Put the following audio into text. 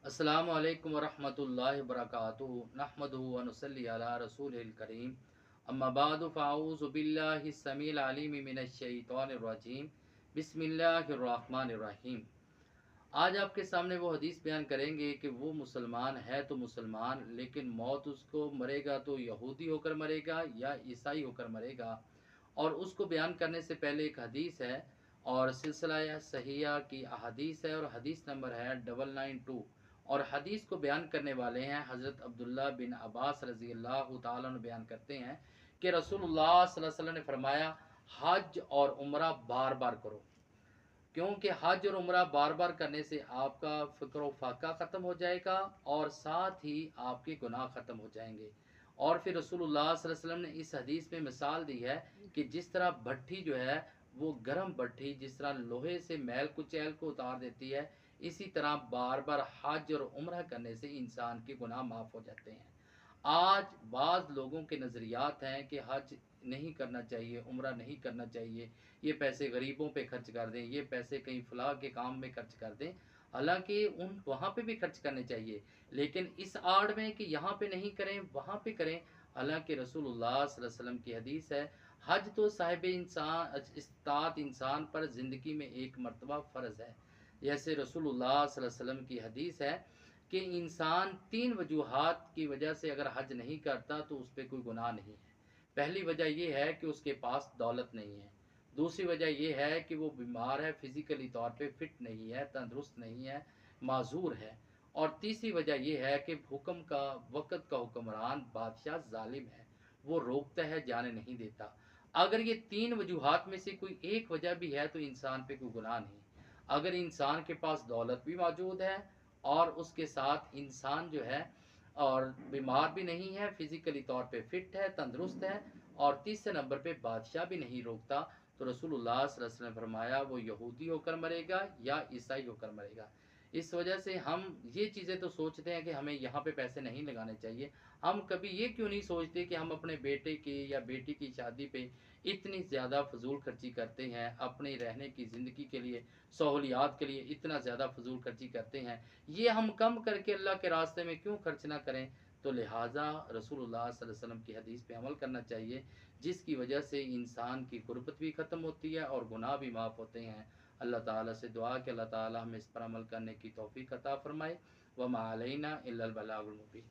अस्सलामु अलैकुम वरहमतुल्लाहि वबरकातुहू नहमदुहु व नुसल्ली अला रसूलिल करीम अम्मा बादु फ़अऊज़ु बिल्लाहि स्समील अलीम मिनश शैतानिर रजीम बिस्मिल्लाहिर रहमानिर रहीम। आज आपके सामने वो हदीस बयान करेंगे कि वो मुसलमान है तो मुसलमान, लेकिन मौत उसको मरेगा तो यहूदी होकर मरेगा या ईसाई होकर मरेगा। और उसको बयान करने से पहले एक हदीस है और सिलसिला सहिया की अहदीस है और हदीस नंबर है 992। और हदीस को बयान करने वाले हैं हज़रत अब्दुल्ला बिन अब्बास रज़ी अल्लाह तआला अन्हु। बयान करते हैं कि रसूलुल्लाह सल्लल्लाहु अलैहि वसल्लम ने फरमाया, हज और उम्रा बार बार करो, क्योंकि हज और उम्रा बार बार करने से आपका फ़िक्र व फाका ख़त्म हो जाएगा और साथ ही आपके गुनाह ख़त्म हो जाएंगे। और फिर रसूलुल्लाह सल्लल्लाहु अलैहि वसल्लम ने इस हदीस में मिसाल दी है कि जिस तरह भट्ठी जो है वो गर्म भट्ठी जिस तरह लोहे से मैल कुचैल को उतार देती है, इसी तरह बार बार हज और उम्रा करने से इंसान के गुनाह माफ़ हो जाते हैं। आज बाज़ लोगों के नज़रियात हैं कि हज नहीं करना चाहिए, उम्रा नहीं करना चाहिए, ये पैसे गरीबों पे खर्च कर दें, ये पैसे कहीं फ़लाह के काम में खर्च कर दें। हालाँकि उन वहाँ पे भी खर्च करने चाहिए, लेकिन इस आड़ में कि यहाँ पे नहीं करें, वहाँ पे करें। हालाँकि रसूलुल्लाह सल्लल्लाहु अलैहि वसल्लम की हदीस है, हज तो साहिब इंसान इस्तात इंसान पर ज़िंदगी में एक मर्तबा फ़र्ज़ है। जैसे रसूलुल्लाह सल्लल्लाहु अलैहि वसल्लम की हदीस है कि इंसान 3 वजूहात की वजह से अगर हज नहीं करता तो उस पे कोई गुनाह नहीं है। पहली वजह ये है कि उसके पास दौलत नहीं है। दूसरी वजह ये है कि वो बीमार है, फिज़िकली तौर पे फिट नहीं है, तंदुरुस्त नहीं है, माज़ूर है। और तीसरी वजह ये है कि हुक्म का वक़्त का हुक्मरान बादशाह ज़ालिम है, वो रोकता है, जाने नहीं देता। अगर ये 3 वजूहात में से कोई एक वजह भी है तो इंसान पे कोई गुनाह नहीं। अगर इंसान के पास दौलत भी मौजूद है और उसके साथ इंसान जो है और बीमार भी नहीं है, फिज़िकली तौर पे फिट है, तंदुरुस्त है, और तीसरे नंबर पे बादशाह भी नहीं रोकता, तो रसूलुल्लाह सल्लल्लाहु अलैहि वसल्लम ने फरमाया वो यहूदी होकर मरेगा या ईसाई होकर मरेगा। इस वजह से हम ये चीज़ें तो सोचते हैं कि हमें यहाँ पे पैसे नहीं लगाने चाहिए। हम कभी ये क्यों नहीं सोचते कि हम अपने बेटे की या बेटी की शादी पे इतनी ज़्यादा फ़िज़ूल खर्ची करते हैं, अपने रहने की ज़िंदगी के लिए, सहूलियात के लिए इतना ज़्यादा फ़िज़ूल खर्ची करते हैं। ये हम कम करके अल्लाह के रास्ते में क्यों खर्च ना करें? तो लिहाजा रसूलुल्लाह सल्लल्लाहु अलैहि वसल्लम की हदीस पे अमल करना चाहिए, जिसकी वजह से इंसान की गुर्बत भी ख़त्म होती है और गुनाह भी माफ़ होते हैं। अल्लाह ताला से दुआ कि अल्लाह ताला हमें इस पर अमल करने की तौफ़ीक़ अता फ़रमाए। वमा अलैना इल्लल बलागुल मुबीन।